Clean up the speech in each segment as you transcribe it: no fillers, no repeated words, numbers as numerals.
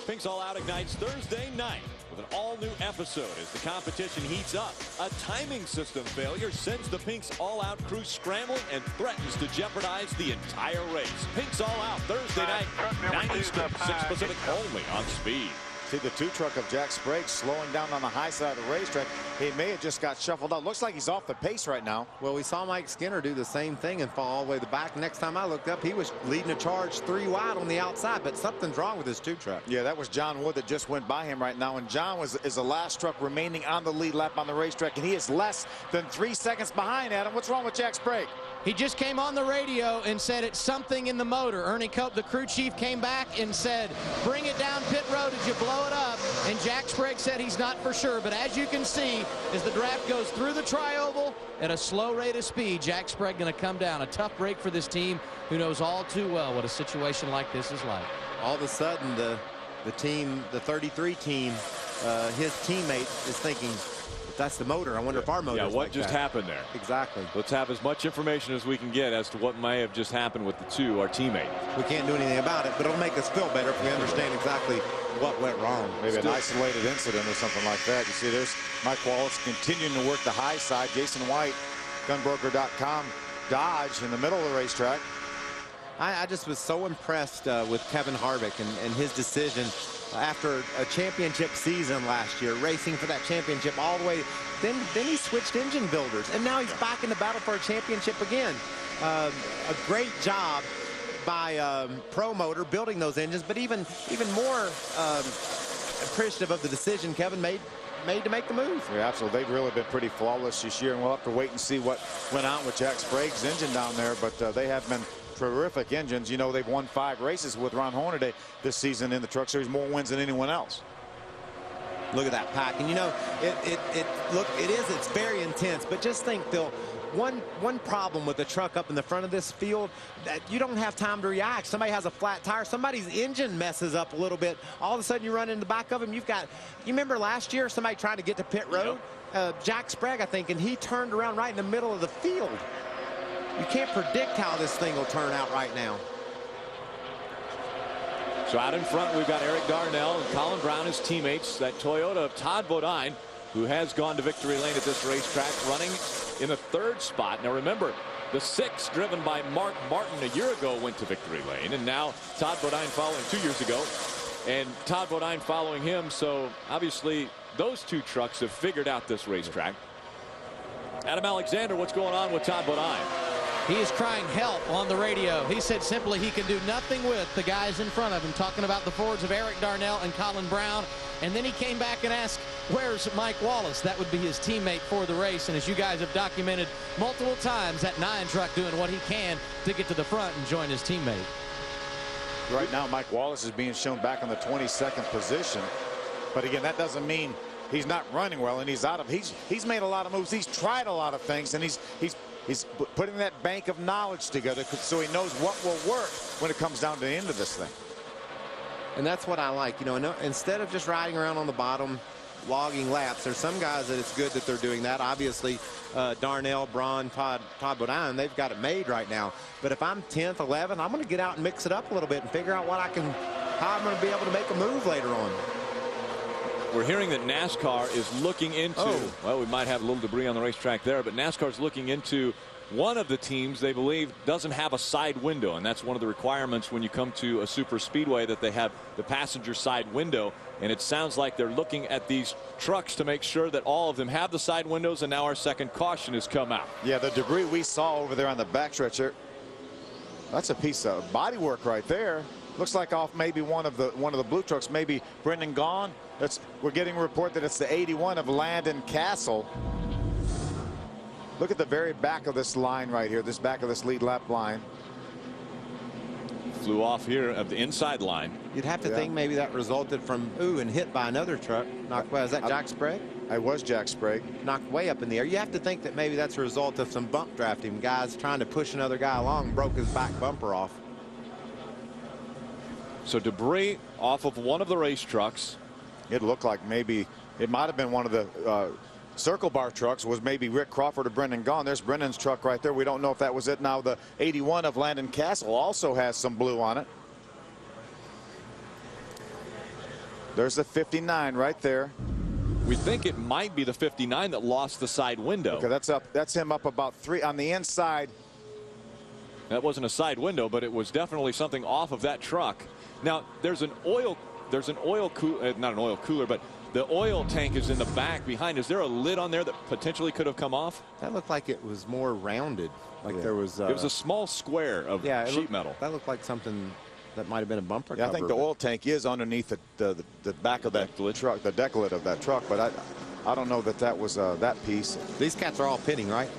Pink's All Out ignites Thursday night with an all-new episode as the competition heats up. A timing system failure sends the Pink's All Out crew scrambling and threatens to jeopardize the entire race. Pink's All Out Thursday night, 9 Eastern, 6 Pacific, only on Speed. See the two truck of Jack Sprague slowing down on the high side of the racetrack. He may have just got shuffled out. Looks like he's off the pace right now. Well, we saw Mike Skinner do the same thing and fall all the way to the back. Next time I looked up, he was leading a charge 3 wide on the outside, but something's wrong with his two truck. Yeah, that was John Wood that just went by him right now, and John is the last truck remaining on the lead lap on the racetrack, and he is less than 3 seconds behind. Adam, what's wrong with Jack Sprague? He just came on the radio and said it's something in the motor. Ernie Cope, the crew chief, came back and said, bring it down pit road as you blow it up. And Jack Sprague said he's not for sure. But as you can see, as the draft goes through the tri-oval at a slow rate of speed, Jack Sprague going to come down. A tough break for this team who knows all too well what a situation like this is like. All of a sudden, the team, the 33 team, his teammate is thinking, that's the motor. I wonder if our motor. Yeah, what just happened there? Exactly. Let's have as much information as we can get as to what may have just happened with our teammate. We can't do anything about it, but it'll make us feel better if we understand exactly what went wrong. Maybe an isolated incident or something like that. You see, there's Mike Wallace continuing to work the high side. Jason White, gunbroker.com, Dodge in the middle of the racetrack. I just was so impressed with Kevin Harvick and his decision after a championship season last year, racing for that championship all the way. Then he switched engine builders, and now he's back in the battle for a championship again. A great job by Pro Motor building those engines, but even more appreciative of the decision Kevin made to make the move. Yeah, absolutely. They've really been pretty flawless this year, and we'll have to wait and see what went on with Jack Sprague's engine down there, but they have been terrific engines. You know, they've won 5 races with Ron Hornaday this season in the Truck Series, more wins than anyone else. Look at that pack, and you know, it's very intense, but just think, Phil, one problem with the truck up in the front of this field, that you don't have time to react. Somebody has a flat tire, somebody's engine messes up a little bit, all of a sudden you run in the back of him. You remember last year somebody trying to get to pit road, Jack Sprague, I think, and he turned around right in the middle of the field. You can't predict how this thing will turn out right now. So out in front, we've got Eric Darnell and Colin Brown, his teammates. That Toyota of Todd Bodine, who has gone to victory lane at this racetrack, running in the 3rd spot. Now remember, the 6 driven by Mark Martin a year ago went to victory lane, and now Todd Bodine following 2 years ago, and Todd Bodine following him. So obviously those 2 trucks have figured out this racetrack. Adam Alexander, what's going on with Todd Bodine? He is crying help on the radio. He said simply he can do nothing with the guys in front of him, talking about the Fords of Eric Darnell and Colin Brown. And then he came back and asked, where's Mike Wallace? That would be his teammate for the race. And as you guys have documented multiple times, that 9 truck doing what he can to get to the front and join his teammate. Right now, Mike Wallace is being shown back in the 22nd position. But again, that doesn't mean he's not running well, and he's made a lot of moves. He's tried a lot of things, and he's putting that bank of knowledge together so he knows what will work when it comes down to the end of this thing. And that's what I like. You know, instead of just riding around on the bottom, logging laps, there's some guys that it's good that they're doing that. Obviously, Darnell, Braun, Todd Bodine, they've got it made right now. But if I'm 10th, 11th, I'm going to get out and mix it up a little bit and figure out how I'm going to be able to make a move later on. We're hearing that NASCAR is looking into, well, we might have a little debris on the racetrack there, but NASCAR is looking into one of the teams they believe doesn't have a side window, and that's one of the requirements when you come to a super speedway, that they have the passenger side window. And it sounds like they're looking at these trucks to make sure that all of them have the side windows, and now our second caution has come out. Yeah, the debris we saw over there on the backstretch there, that's a piece of bodywork right there. Looks like off maybe one of the blue trucks, maybe Brendan Gaughan. We're getting a report that it's the 81 of Landon Castle. Look at the very back of this line right here, this back of this lead lap line. Flew off here of the inside line. You'd have to think maybe that resulted from, and hit by another truck. Knocked away. Is that Jack Sprague? It was Jack Sprague. Knocked way up in the air. You have to think that maybe that's a result of some bump drafting. Guys trying to push another guy along, broke his back bumper off. So debris off of one of the race trucks. It looked like maybe it might have been one of the circle bar trucks, was maybe Rick Crawford or Brendan Gaughan. There's Brendan's truck right there. We don't know if that was it. Now the 81 of Landon Castle also has some blue on it. There's the 59 right there. We think it might be the 59 that lost the side window. Okay, that's up. That's him up about 3 on the inside. That wasn't a side window, but it was definitely something off of that truck. Now there's an oil cooler, not an oil cooler, but the oil tank is in the back behind. Is there a lid on there that potentially could have come off? That looked like it was more rounded. Like there was. It was a small square of sheet metal. That looked like something that might have been a bumper cover. I think the oil tank is underneath the back of that truck, the deck lid of that truck, but I don't know that was that piece. These cats are all pitting, right?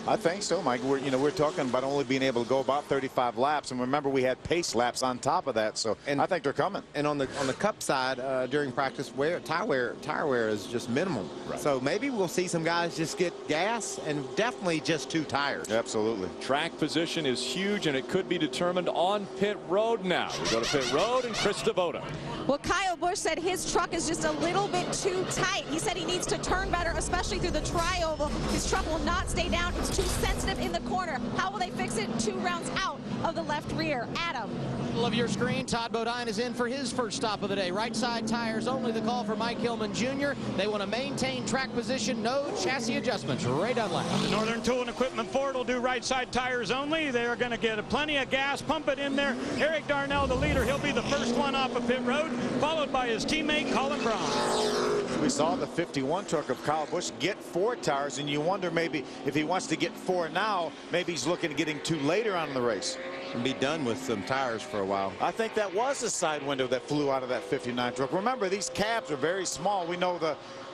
I think so, Mike. We're talking about only being able to go about 35 laps, and remember we had pace laps on top of that, so I think they're coming. And on the Cup side, during practice, tire wear is just minimal. Right. So maybe we'll see some guys just get gas and definitely just 2 tires. Absolutely. Track position is huge, and it could be determined on pit road now. We go to pit road, and Chris Devoto. Well, Kyle Busch said his truck is just a little bit too tight. He said he needs to turn better, especially through the tri-oval. His truck will not stay down. It's too sensitive in the corner. How will they fix it? 2 rounds out of the left rear. Adam. Middle of your screen, Todd Bodine is in for his first stop of the day. Right side tires only. The call for Mike Hillman Jr. They want to maintain track position, no chassis adjustments. Ray Dunlap. The Northern Tool and Equipment Ford will do right side tires only. They're going to get plenty of gas, pump it in there. Eric Darnell, the leader, he'll be the first one off of pit road, followed by his teammate Colin Braun. We saw the 51 truck of Kyle Busch get 4 tires, and you wonder maybe if he wants to get 4 now, maybe he's looking at getting 2 later on in the race. And be done with some tires for a while. I think that was a side window that flew out of that 59 truck. Remember, these cabs are very small. We know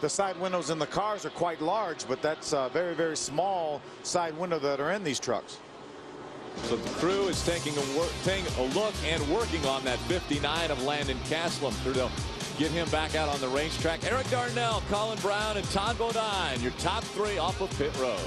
the side windows in the cars are quite large, but that's a very, very small side window that are in these trucks. So the crew is taking a look and working on that 59 of Landon Castle. They'll get him back out on the racetrack. Eric Darnell, Colin Braun, and Todd Bodine, your top 3 off of pit road.